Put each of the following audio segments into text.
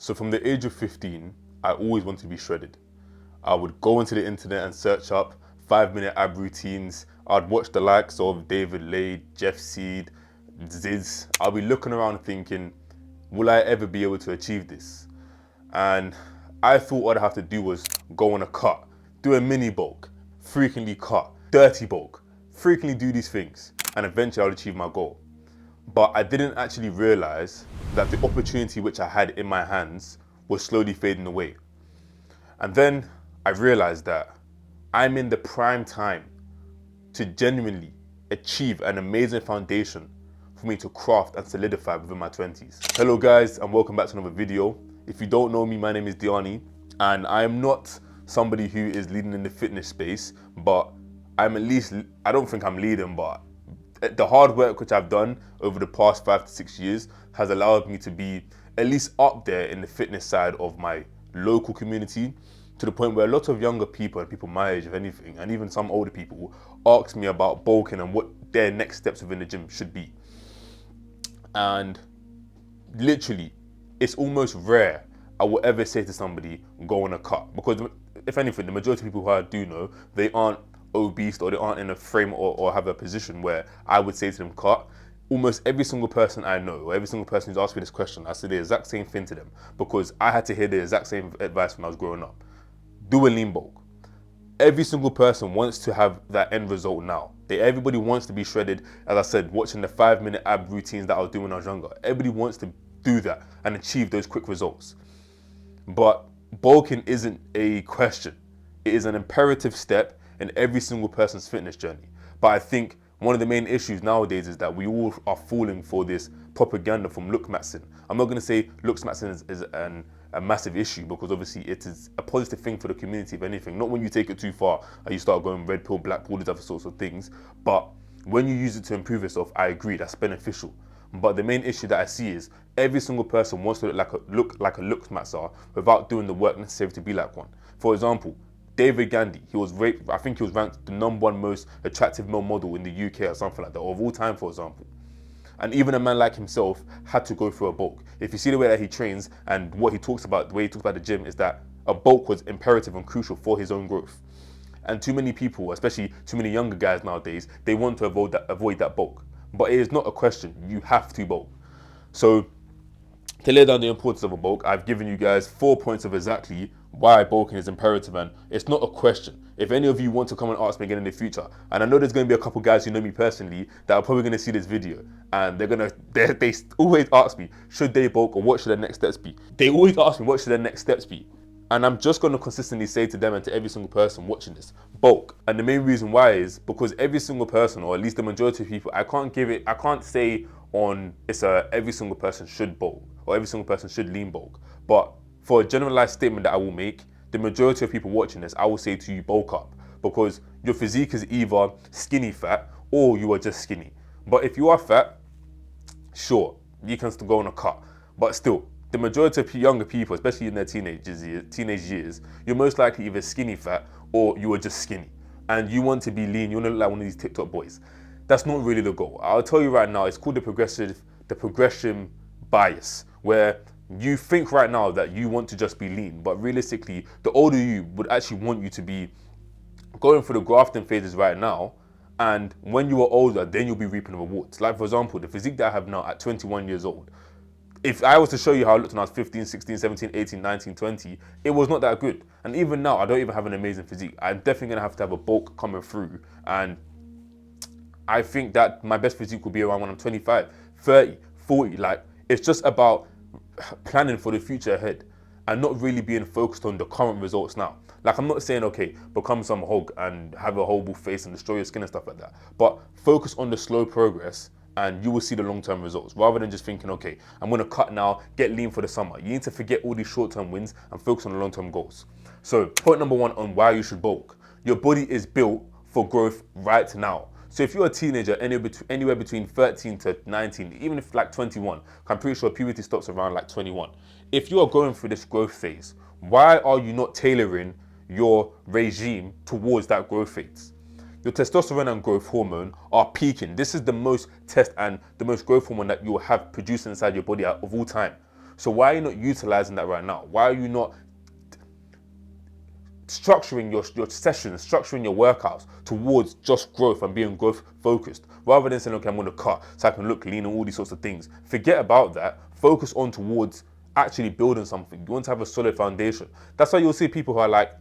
So from the age of 15, I always wanted to be shredded. I would go into the internet and search up 5-minute ab routines. I'd watch the likes of David Lay, Jeff Seed, Ziz. I'll be looking around thinking, will I ever be able to achieve this? And I thought what I'd have to do was go on a cut, do a mini bulk, frequently cut, dirty bulk, frequently do these things, and eventually I'll achieve my goal. But I didn't actually realize that the opportunity which I had in my hands was slowly fading away. And then I realized that I'm in the prime time to genuinely achieve an amazing foundation for me to craft and solidify within my 20s. Hello guys, and welcome back to another video. If you don't know me, my name is Dearenee, and I am not somebody who is leading in the fitness space, but I'm at least, I don't think I'm leading, but the hard work which I've done over the past 5 to 6 years has allowed me to be at least up there in the fitness side of my local community, to the point where a lot of younger people and people my age, if anything, and even some older people, ask me about bulking and what their next steps within the gym should be. And literally, it's almost rare I will ever say to somebody, go on a cut. Because if anything, the majority of people who I do know, they aren't obese or they aren't in a frame or have a position where I would say to them, cut. Almost every single person I know, or every single person who's asked me this question, I say the exact same thing to them, because I had to hear the exact same advice when I was growing up. Do a lean bulk. Every single person wants to have that end result now. Everybody wants to be shredded. As I said, watching the 5-minute ab routines that I was doing when I was younger, everybody wants to do that and achieve those quick results. But bulking isn't a question. It is an imperative step in every single person's fitness journey. But I think one of the main issues nowadays is that we all are falling for this propaganda from look maxing. I'm not going to say looks maxing is a massive issue, because obviously it is a positive thing for the community, if anything. Not when you take it too far and you start going red pill, black pill, these other sorts of things. But when you use it to improve yourself, I agree, that's beneficial. But the main issue that I see is every single person wants to look like a looks maxer without doing the work necessary to be like one. For example, David Gandhi, I think he was ranked the #1 most attractive male model in the UK or something like that, or of all time, for example. And even a man like himself had to go through a bulk. If you see the way that he trains and what he talks about, the way he talks about the gym, is that a bulk was imperative and crucial for his own growth. And too many people, especially too many younger guys nowadays, they want to avoid that bulk. But it is not a question, you have to bulk. So to lay down the importance of a bulk, I've given you guys 4 points of exactly why bulking is imperative, and it's not a question. If any of you want to come and ask me again in the future, and I know there's going to be a couple guys who know me personally that are probably going to see this video, and they always ask me, should they bulk or what should their next steps be? They always ask me, what should their next steps be? And I'm just going to consistently say to them and to every single person watching this, bulk. And the main reason why is because every single person, or at least the majority of people, I can't say on every single person should bulk or every single person should lean bulk. But for a generalized statement that I will make, the majority of people watching this, I will say to you, bulk up, because your physique is either skinny fat or you are just skinny. But if you are fat, sure, you can still go on a cut. But still, the majority of younger people, especially in their teenage years, you're most likely either skinny fat or you are just skinny. And you want to be lean, you want to look like one of these TikTok boys. That's not really the goal. I'll tell you right now, it's called the progression bias, where you think right now that you want to just be lean, but realistically, the older you would actually want you to be going through the grafting phases right now, and when you are older, then you'll be reaping the rewards. Like for example, the physique that I have now at 21 years old, if I was to show you how I looked when I was 15, 16, 17, 18, 19, 20, it was not that good. And even now, I don't even have an amazing physique. I'm definitely gonna have to have a bulk coming through, and I think that my best physique will be around when I'm 25, 30, 40. Like, it's just about planning for the future ahead and not really being focused on the current results now. Like, I'm not saying, okay, become some hog and have a horrible face and destroy your skin and stuff like that, but focus on the slow progress and you will see the long-term results, rather than just thinking, okay, I'm gonna cut now, get lean for the summer. You need to forget all these short-term wins and focus on the long-term goals. So point number 1 on why you should bulk. Your body is built for growth right now. So if you're a teenager, anywhere between 13 to 19, even if like 21, I'm pretty sure puberty stops around like 21. If you are going through this growth phase, why are you not tailoring your regime towards that growth phase? Your testosterone and growth hormone are peaking. This is the most test and the most growth hormone that you will have produced inside your body of all time. So why are you not utilizing that right now? Why are you not structuring your sessions, structuring your workouts towards just growth and being growth focused, rather than saying, okay, I'm going to cut so I can look lean and all these sorts of things? Forget about that. Focus on towards actually building something. You want to have a solid foundation. That's why you'll see people who are like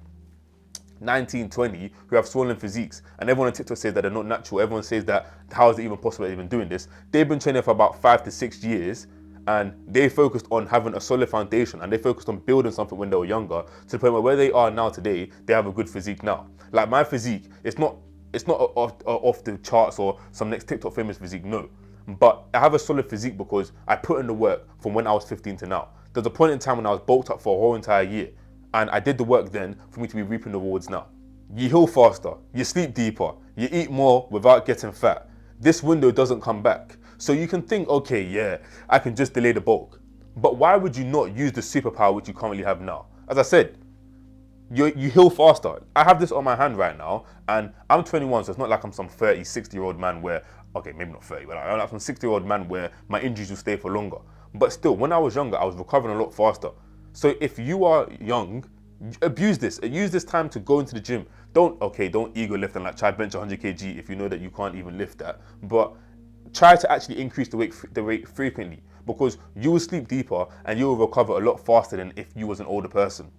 19, 20, who have swollen physiques, and everyone on TikTok says that they're not natural. Everyone says that, how is it even possible they're even doing this? They've been training for about 5 to 6 years, and they focused on having a solid foundation, and they focused on building something when they were younger, to the point where they are now today, they have a good physique now. Like my physique, it's not off the charts or some next TikTok famous physique, no. But I have a solid physique because I put in the work from when I was 15 to now. There's a point in time when I was bulked up for a whole entire year, and I did the work then for me to be reaping the rewards now. You heal faster, you sleep deeper, you eat more without getting fat. This window doesn't come back. So you can think, okay, yeah, I can just delay the bulk. But why would you not use the superpower which you currently have now? As I said, you heal faster. I have this on my hand right now, and I'm 21, so it's not like I'm some 30, 60-year-old man where, okay, maybe not 30, but I'm like some 60-year-old man where my injuries will stay for longer. But still, when I was younger, I was recovering a lot faster. So if you are young, abuse this. Use this time to go into the gym. Don't ego lift and like try bench 100 kg if you know that you can't even lift that. But try to actually increase the weight frequently, because you will sleep deeper and you will recover a lot faster than if you was an older person.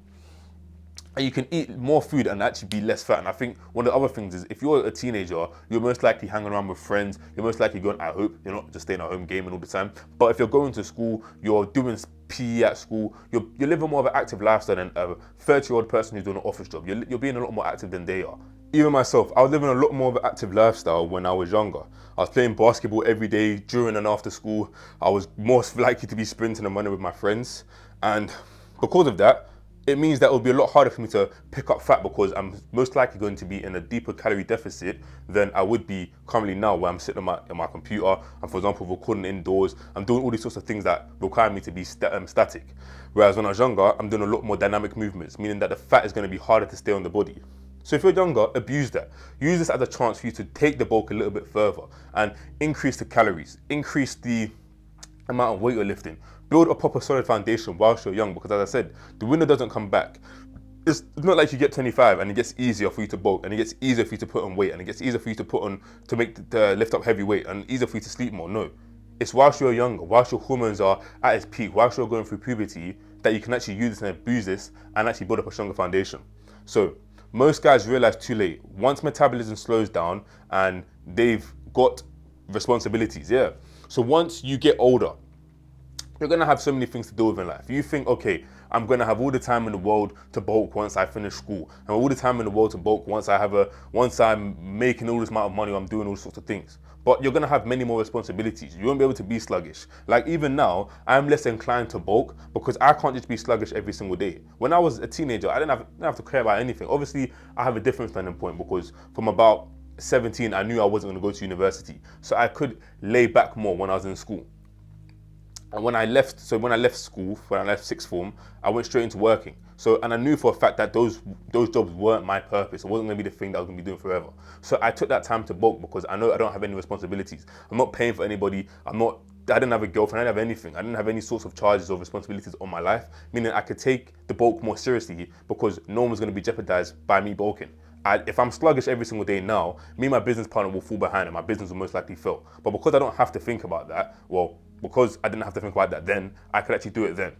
And you can eat more food and actually be less fat. And I think one of the other things is, if you're a teenager, you're most likely hanging around with friends. You're most likely going, I hope you're not just staying at home gaming all the time. But if you're going to school, you're doing PE at school, you're living more of an active lifestyle than a 30-year-old person who's doing an office job. You're being a lot more active than they are. Even myself, I was living a lot more of an active lifestyle when I was younger. I was playing basketball every day during and after school. I was most likely to be sprinting and running with my friends. And because of that, it means that it will be a lot harder for me to pick up fat, because I'm most likely going to be in a deeper calorie deficit than I would be currently now, where I'm sitting on my computer and, for example, recording indoors. I'm doing all these sorts of things that require me to be static. Whereas when I was younger, I'm doing a lot more dynamic movements, meaning that the fat is going to be harder to stay on the body. So if you're younger, abuse that. Use this as a chance for you to take the bulk a little bit further and increase the calories, increase the amount of weight you're lifting. Build a proper solid foundation whilst you're young, because as I said, the window doesn't come back. It's not like you get 25 and it gets easier for you to bulk, and it gets easier for you to put on weight, and it gets easier for you to lift up heavy weight, and easier for you to sleep more. No. It's whilst you're younger, whilst your hormones are at its peak, whilst you're going through puberty, that you can actually use this and abuse this and actually build up a stronger foundation. So most guys realize too late. Once metabolism slows down and they've got responsibilities, yeah. So once you get older, you're going to have so many things to deal with in life. You think, okay, I'm going to have all the time in the world to bulk once I finish school, and all the time in the world to bulk once I'm making all this amount of money, I'm doing all sorts of things. But you're going to have many more responsibilities. You won't be able to be sluggish. Like even now, I'm less inclined to bulk because I can't just be sluggish every single day. When I was a teenager, I didn't have to care about anything. Obviously, I have a different standing point, because from about 17, I knew I wasn't going to go to university. So I could lay back more when I was in school. And when I left school, when I left sixth form, I went straight into working. So, and I knew for a fact that those jobs weren't my purpose. It wasn't going to be the thing that I was going to be doing forever. So I took that time to bulk, because I know I don't have any responsibilities. I'm not paying for anybody. I didn't have a girlfriend. I didn't have anything. I didn't have any sorts of charges or responsibilities on my life, meaning I could take the bulk more seriously, because no one was going to be jeopardized by me bulking. If I'm sluggish every single day now, me and my business partner will fall behind, and my business will most likely fail. But because I don't have to think about that, because I didn't have to think about that then, I could actually do it then.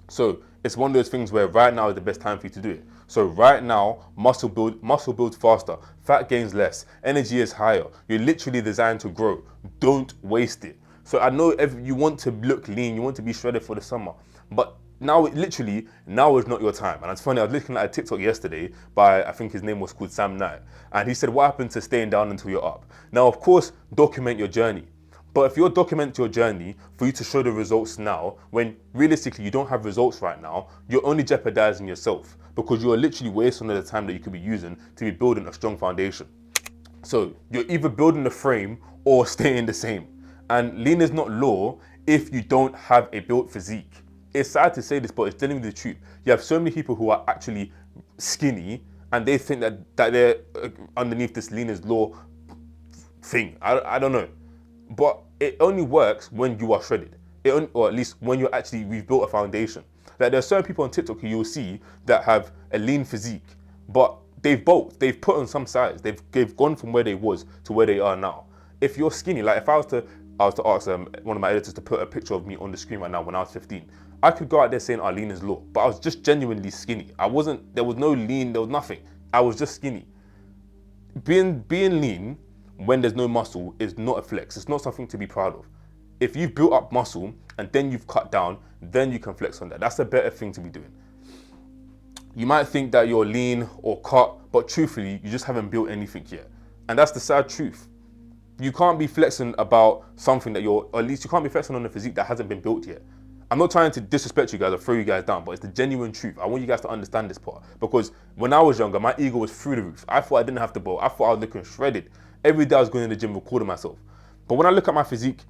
So it's one of those things where right now is the best time for you to do it. So right now, muscle builds faster, fat gains less, energy is higher. You're literally designed to grow. Don't waste it. So I know you want to look lean, you want to be shredded for the summer, but now is not your time. And it's funny, I was looking at a TikTok yesterday by, I think his name was called Sam Knight, and he said, what happened to staying down until you're up? Now, of course, document your journey. But if you're documenting your journey for you to show the results now, when realistically you don't have results right now, you're only jeopardizing yourself, because you are literally wasting all the time that you could be using to be building a strong foundation. So you're either building the frame or staying the same. And lean is not law if you don't have a built physique. It's sad to say this, but it's genuinely the truth. You have so many people who are actually skinny, and they think that they're underneath this lean is law thing. I don't know. But it only works when you are shredded. or at least when we've built a foundation. Like there are certain people on TikTok who you'll see that have a lean physique, but they've they've put on some size. They've gone from where they was to where they are now. If you're skinny, like if I was to ask one of my editors to put a picture of me on the screen right now when I was 15, I could go out there saying, lean is low, but I was just genuinely skinny. There was no lean, there was nothing. I was just skinny. Being lean when there's no muscle is not a flex. It's not something to be proud of. If you've built up muscle and then you've cut down, then you can flex on that. That's a better thing to be doing. You might think that you're lean or cut, but truthfully, you just haven't built anything yet. And that's the sad truth. You can't be flexing about something that or at least you can't be flexing on a physique that hasn't been built yet. I'm not trying to disrespect you guys or throw you guys down, but it's the genuine truth. I want you guys to understand this part, because when I was younger, my ego was through the roof. I thought I didn't have to bulk. I thought I was looking shredded. Every day I was going to the gym recording myself. But when I look at my physique,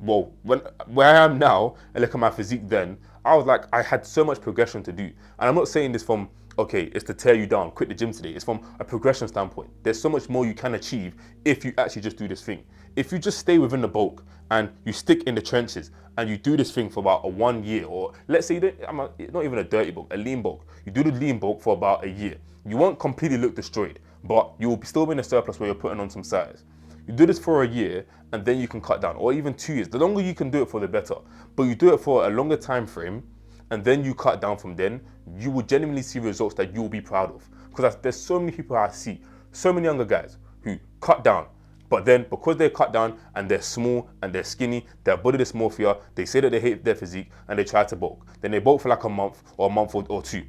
where I am now and look at my physique then, I was like, I had so much progression to do. And I'm not saying this from, okay, it's to tear you down, quit the gym today. It's from a progression standpoint. There's so much more you can achieve if you actually just do this thing. If you just stay within the bulk and you stick in the trenches and you do this thing for about 1 year, or let's say not even a dirty bulk, a lean bulk. You do the lean bulk for about a year. You won't completely look destroyed, but you will still be in a surplus where you're putting on some size. You do this for a year and then you can cut down, or even 2 years. The longer you can do it for, the better. But you do it for a longer time frame and then you cut down from then, you will genuinely see results that you will be proud of. Because there's so many people I see, so many younger guys who cut down, but then because they cut down and they're small and they're skinny, their body dysmorphia, they say that they hate their physique and they try to bulk. Then they bulk for like a month or two.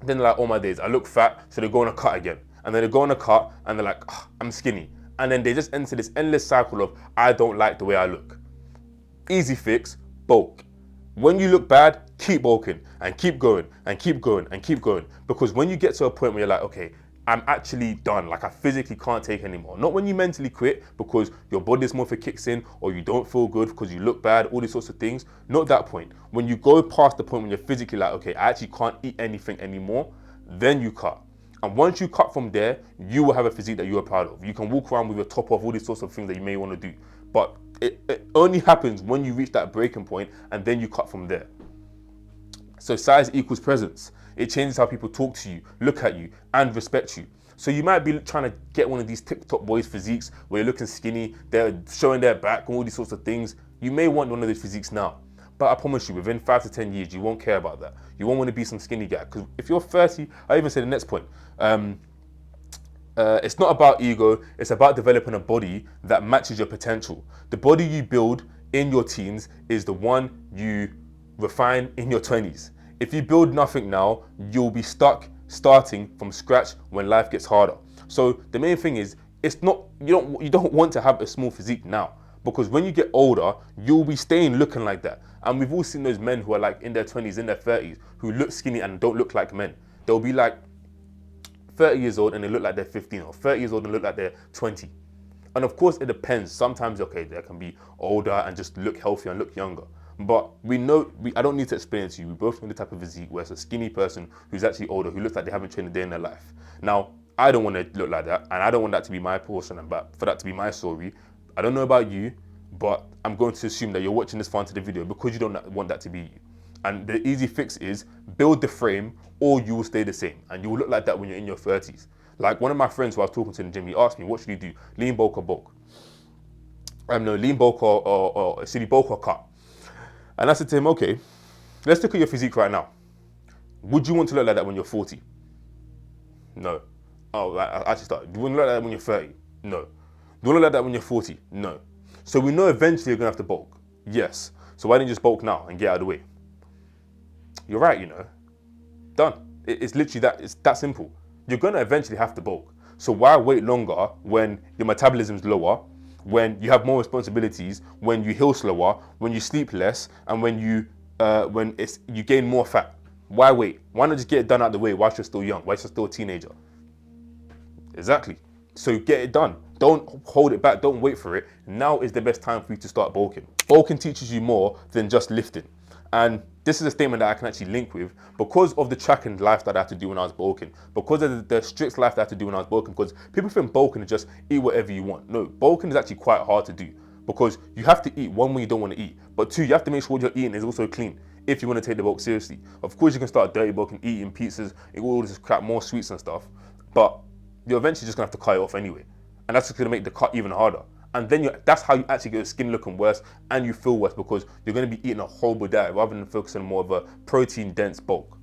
Then they're like, oh my days, I look fat, so they go on a cut again. And then they go on a cut and they're like, I'm skinny. And then they just enter this endless cycle of, I don't like the way I look. Easy fix, bulk. When you look bad, keep bulking and keep going and keep going and keep going. Because when you get to a point where you're like, okay, I'm actually done, like I physically can't take anymore. Not when you mentally quit because your body dysmorphia kicks in or you don't feel good because you look bad, all these sorts of things. Not that point. When you go past the point when you're physically like, okay, I actually can't eat anything anymore, then you cut. And once you cut from there, you will have a physique that you are proud of. You can walk around with your top off, all these sorts of things that you may want to do. But it only happens when you reach that breaking point and then you cut from there. So size equals presence. It changes how people talk to you, look at you, and respect you. So you might be trying to get one of these TikTok boys physiques where you're looking skinny, they're showing their back, all these sorts of things. You may want one of those physiques now. But I promise you, within 5 to 10 years, you won't care about that. You won't want to be some skinny guy. Because if you're 30, I even say the next point, it's not about ego, it's about developing a body that matches your potential. The body you build in your teens is the one you refine in your 20s. If you build nothing now, you'll be stuck starting from scratch when life gets harder. So the main thing is, it's not, you don't want to have a small physique now, because when you get older, you'll be staying looking like that. And we've all seen those men who are like in their 20s, in their 30s, who look skinny and don't look like men. They'll be like 30 years old and they look like they're 15, or 30 years old and look like they're 20. And of course it depends. Sometimes, okay, they can be older and just look healthy and look younger. But I don't need to explain it to you. We both know the type of physique where it's a skinny person who's actually older, who looks like they haven't trained a day in their life. Now, I don't want to look like that, and I don't want that to be my portion, and for that to be my story. I don't know about you, but I'm going to assume that you're watching this far into the video because you don't want that to be you. And the easy fix is build the frame, or you will stay the same, and you will look like that when you're in your 30s. Like one of my friends who I was talking to in the gym, he asked me, what should you do? Lean bulk or bulk? No, lean bulk or should you bulk or cut? And I said to him, okay, let's look at your physique right now. Would you want to look like that when you're 40? No. Oh, I actually started. Do you want to look like that when you're 30? No. Do you want to look like that when you're 40? No. So we know eventually you're going to have to bulk. Yes. So why didn't you just bulk now and get out of the way? You're right, Done. It's literally that. It's that simple. You're going to eventually have to bulk. So why wait longer when your metabolism's lower, when you have more responsibilities, when you heal slower, when you sleep less, and when you gain more fat? Why wait? Why not just get it done out of the way whilst you're still young, whilst you're still a teenager? Exactly. So get it done. Don't hold it back. Don't wait for it. Now is the best time for you to start bulking. Bulking teaches you more than just lifting. And this is a statement that I can actually link with because of the tracking life that I had to do when I was bulking, because of the strict life that I had to do when I was bulking, because people think bulking is just eat whatever you want. No, bulking is actually quite hard to do because you have to eat, one, when you don't want to eat, but two, you have to make sure what you're eating is also clean if you want to take the bulk seriously. Of course, you can start a dirty bulk and eating pizzas, all this crap, more sweets and stuff, but you're eventually just going to have to cut it off anyway. And that's just going to make the cut even harder. And then that's how you actually get your skin looking worse and you feel worse, because you're going to be eating a horrible diet rather than focusing on more of a protein-dense bulk.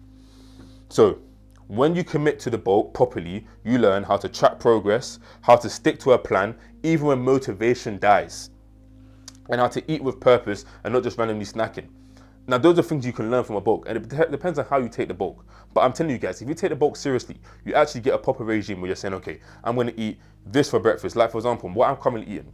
So when you commit to the bulk properly, you learn how to track progress, how to stick to a plan, even when motivation dies, and how to eat with purpose and not just randomly snacking. Now, those are things you can learn from a bulk, and it depends on how you take the bulk. But I'm telling you guys, if you take the bulk seriously, you actually get a proper regime where you're saying, okay, I'm going to eat this for breakfast. Like, for example, what I'm currently eating,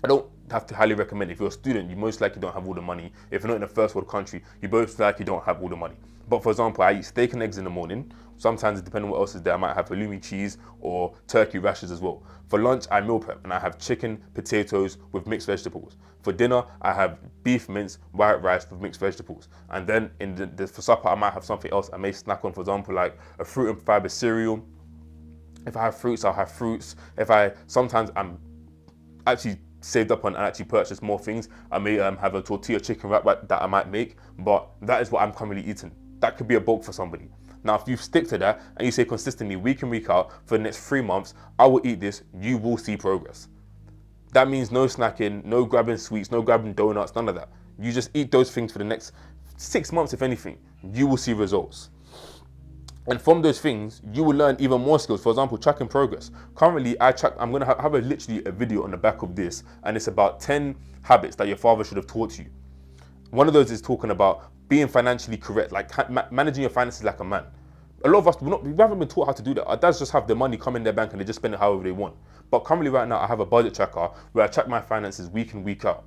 I don't have to highly recommend. If you're a student, you most likely don't have all the money. If you're not in a first world country, you most likely don't have all the money. But for example, I eat steak and eggs in the morning. Sometimes, depending on what else is there, I might have halloumi cheese or turkey rashers as well. For lunch, I meal prep and I have chicken, potatoes with mixed vegetables. For dinner, I have beef mince, white rice with mixed vegetables. And then for supper, I might have something else I may snack on, for example, like a fruit and fiber cereal. If I have fruits, I'll have fruits. Sometimes I'm actually saved up on and actually purchase more things. I may have a tortilla chicken wrap that I might make, but that is what I'm currently eating. That could be a bulk for somebody. Now, if you stick to that and you say consistently, week in, week out, for the next 3 months, I will eat this, you will see progress. That means no snacking, no grabbing sweets, no grabbing donuts, none of that. You just eat those things for the next 6 months, if anything, you will see results. And from those things, you will learn even more skills. For example, tracking progress. Currently, I'm going to have literally a video on the back of this, and it's about 10 habits that your father should have taught you. One of those is talking about being financially correct, like managing your finances like a man. A lot of us, we haven't been taught how to do that. Our dads just have the money come in their bank and they just spend it however they want. But currently right now, I have a budget tracker where I track my finances week in, week out.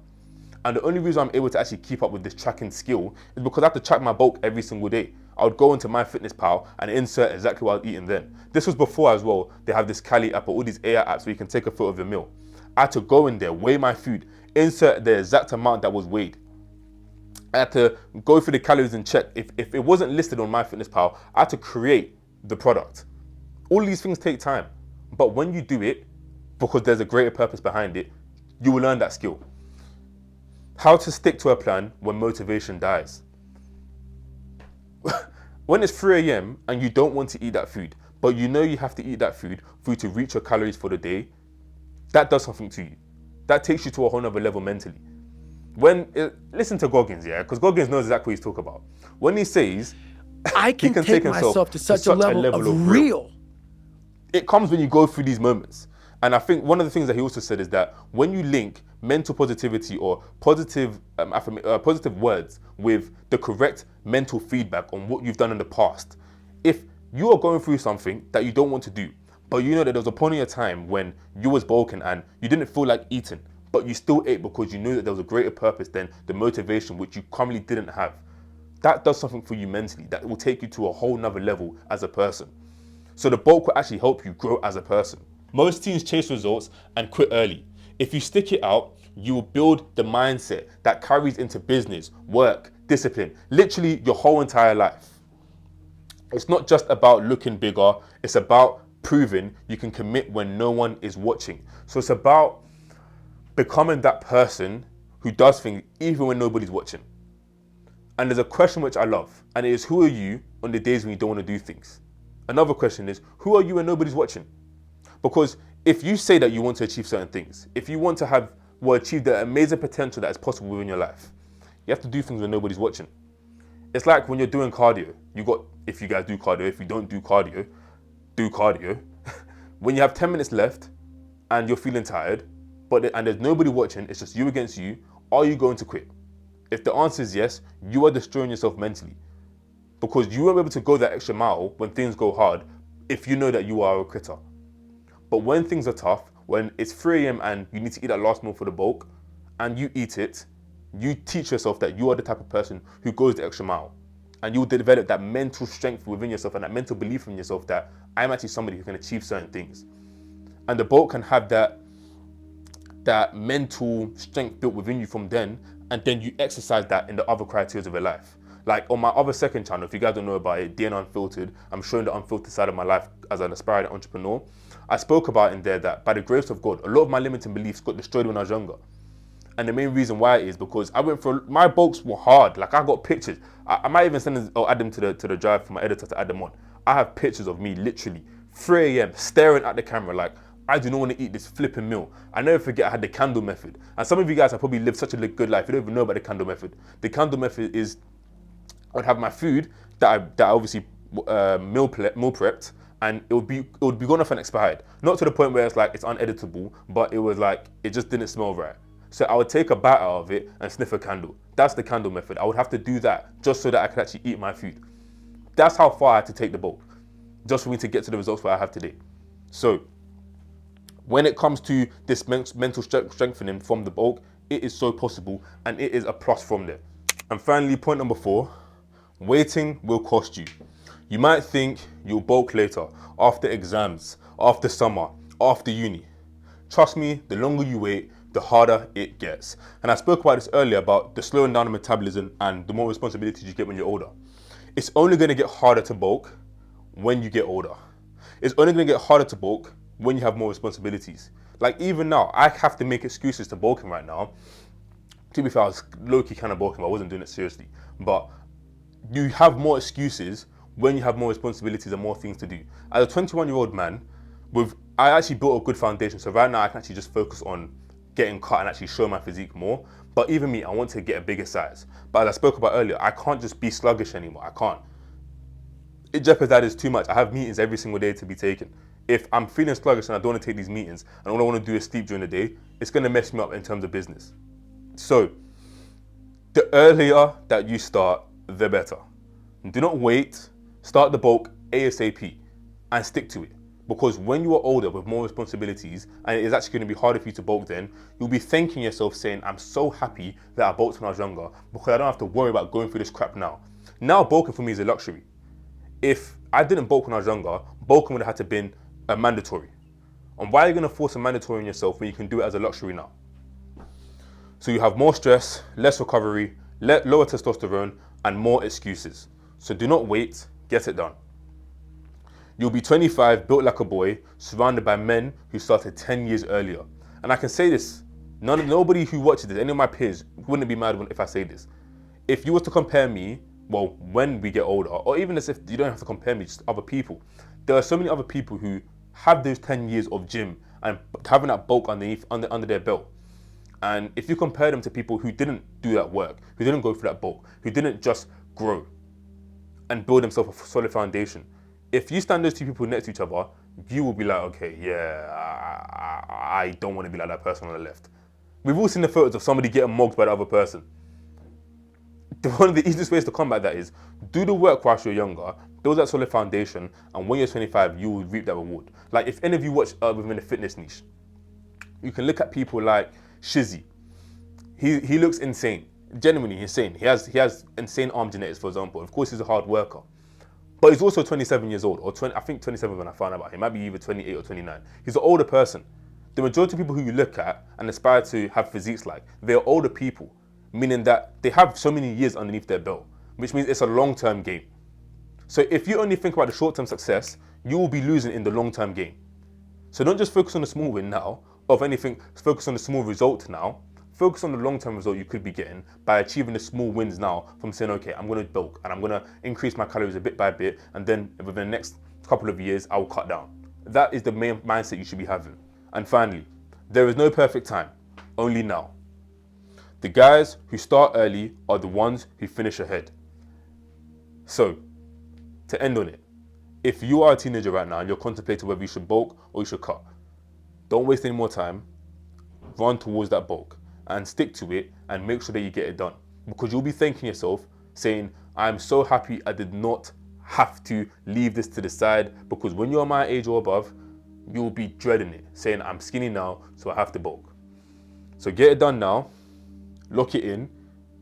And the only reason I'm able to actually keep up with this tracking skill is because I have to track my bulk every single day. I would go into MyFitnessPal and insert exactly what I was eating then. This was before as well. They have this Cali app or all these AI apps where you can take a photo of your meal. I had to go in there, weigh my food, insert the exact amount that was weighed. I had to go through the calories and check. If it wasn't listed on MyFitnessPal, I had to create the product. All these things take time. But when you do it, because there's a greater purpose behind it, you will learn that skill. How to stick to a plan when motivation dies. When it's 3 a.m. and you don't want to eat that food, but you know you have to eat that food for you to reach your calories for the day, that does something to you. That takes you to a whole nother level mentally. Listen to Goggins, yeah, because Goggins knows exactly what he's talking about. When he says, I can take myself to such a level of real. It comes when you go through these moments. And I think one of the things that he also said is that when you link mental positivity or positive words with the correct mental feedback on what you've done in the past, if you are going through something that you don't want to do, but you know that there was a point in your time when you was broken and you didn't feel like eating, but you still ate because you knew that there was a greater purpose than the motivation which you currently didn't have. That does something for you mentally. That will take you to a whole nother level as a person. So the bulk will actually help you grow as a person. Most teens chase results and quit early. If you stick it out, you will build the mindset that carries into business, work, discipline, literally your whole entire life. It's not just about looking bigger, it's about proving you can commit when no one is watching. So it's about becoming that person who does things even when nobody's watching. And there's a question which I love, and it is, who are you on the days when you don't want to do things? Another question is, who are you when nobody's watching? Because if you say that you want to achieve certain things, if you want to achieve the amazing potential that is possible within your life, you have to do things when nobody's watching. It's like when you're doing cardio. If you guys do cardio, if you don't do cardio, do cardio. When you have 10 minutes left and you're feeling tired, and there's nobody watching, it's just you against you, are you going to quit? If the answer is yes, you are destroying yourself mentally. Because you won't be able to go that extra mile when things go hard if you know that you are a quitter. But when things are tough, when it's 3 a.m. and you need to eat that last meal for the bulk, and you eat it, you teach yourself that you are the type of person who goes the extra mile. And you'll develop that mental strength within yourself and that mental belief in yourself that I'm actually somebody who can achieve certain things. And the bulk can have that mental strength built within you from then, and then you exercise that in the other criteria of your life. Like on my other second channel, if you guys don't know about it, Dearenee Unfiltered, I'm showing the unfiltered side of my life as an aspiring entrepreneur. I spoke about in there that by the grace of God, a lot of my limiting beliefs got destroyed when I was younger. And the main reason why is because I went for, my bulks were hard. Like, I got pictures. I might even send them, or add them to the drive for my editor to add them on. I have pictures of me literally 3 a.m. staring at the camera like, I do not want to eat this flipping meal. I never forget I had the candle method. And some of you guys have probably lived such a good life. You don't even know about the candle method. The candle method is, I would have my food that I obviously meal prepped, and it would be gone off and expired. Not to the point where it's like it's uneditable, but it was like it just didn't smell right. So I would take a bite out of it and sniff a candle. That's the candle method. I would have to do that just so that I could actually eat my food. That's how far I had to take the bulk, just for me to get to the results that I have today. So when it comes to this mental strengthening from the bulk, it is so possible, and it is a plus from there. And finally, point number 4, waiting will cost you. You might think you'll bulk later, after exams, after summer, after uni. Trust me, the longer you wait, the harder it gets. And I spoke about this earlier about the slowing down of metabolism and the more responsibilities you get when you're older. It's only going to get harder to bulk when you get older. It's only going to get harder to bulk when you have more responsibilities. Like, even now, I have to make excuses to bulking right now. To be fair, I was low-key kind of bulking, but I wasn't doing it seriously. But you have more excuses when you have more responsibilities and more things to do. As a 21-year-old man, I actually built a good foundation. So right now I can actually just focus on getting cut and actually show my physique more. But even me, I want to get a bigger size. But as I spoke about earlier, I can't just be sluggish anymore. I can't. It jeopardizes too much. I have meetings every single day to be taken. If I'm feeling sluggish and I don't want to take these meetings, and all I want to do is sleep during the day, it's going to mess me up in terms of business. So the earlier that you start, the better. Do not wait. Start the bulk ASAP and stick to it. Because when you are older with more responsibilities, and it is actually going to be harder for you to bulk then, you'll be thanking yourself saying, I'm so happy that I bulked when I was younger because I don't have to worry about going through this crap now. Now bulking for me is a luxury. If I didn't bulk when I was younger, bulking would have had to been a mandatory. And why are you going to force a mandatory on yourself when you can do it as a luxury now? So you have more stress, less recovery, lower testosterone, and more excuses. So do not wait, get it done. You'll be 25, built like a boy, surrounded by men who started 10 years earlier. And I can say this, nobody who watches this, any of my peers, wouldn't be mad if I say this. If you were to compare me, well, when we get older, or even as if you don't have to compare me, just other people, there are so many other people who have those 10 years of gym and having that bulk under their belt. And if you compare them to people who didn't do that work, who didn't go through that bulk, who didn't just grow and build themselves a solid foundation, if you stand those two people next to each other, you will be like, okay, yeah, I don't want to be like that person on the left. We've all seen the photos of somebody getting mugged by the other person. One of the easiest ways to combat that is do the work whilst you're younger, build that solid foundation, and when you're 25, you will reap that reward. Like, if any of you watch within the fitness niche, you can look at people like Shizzy. He looks insane, genuinely insane. He has insane arm genetics, for example. Of course, he's a hard worker. But he's also 27 years old, or 20, I think 27 when I found out about him. He might be either 28 or 29. He's an older person. The majority of people who you look at and aspire to have physiques like, they're older people, meaning that they have so many years underneath their belt, which means it's a long-term game. So if you only think about the short-term success, you will be losing in the long-term game. So don't just focus on the small win now, or if anything, focus on the small result now. Focus on the long-term result you could be getting by achieving the small wins now from saying, okay, I'm going to bulk and I'm going to increase my calories a bit by bit, and then within the next couple of years, I will cut down. That is the main mindset you should be having. And finally, there is no perfect time, only now. The guys who start early are the ones who finish ahead. So, to end on it, if you are a teenager right now and you're contemplating whether you should bulk or you should cut, don't waste any more time, run towards that bulk and stick to it and make sure that you get it done. Because you'll be thanking yourself saying, I'm so happy I did not have to leave this to the side, because when you're my age or above, you'll be dreading it, saying I'm skinny now, so I have to bulk. So get it done now, lock it in,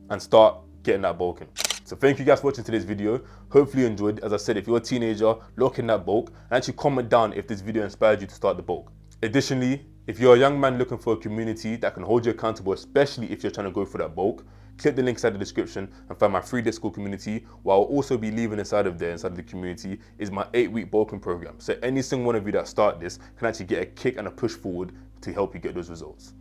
and start getting that bulking. So thank you guys for watching today's video. Hopefully you enjoyed. As I said, if you're a teenager, lock in that bulk, and actually comment down if this video inspired you to start the bulk. Additionally, if you're a young man looking for a community that can hold you accountable, especially if you're trying to go for that bulk, click the link inside the description and find my free Discord community. What I'll also be leaving inside of the community, is my 8-week bulking program. So any single one of you that start this can actually get a kick and a push forward to help you get those results.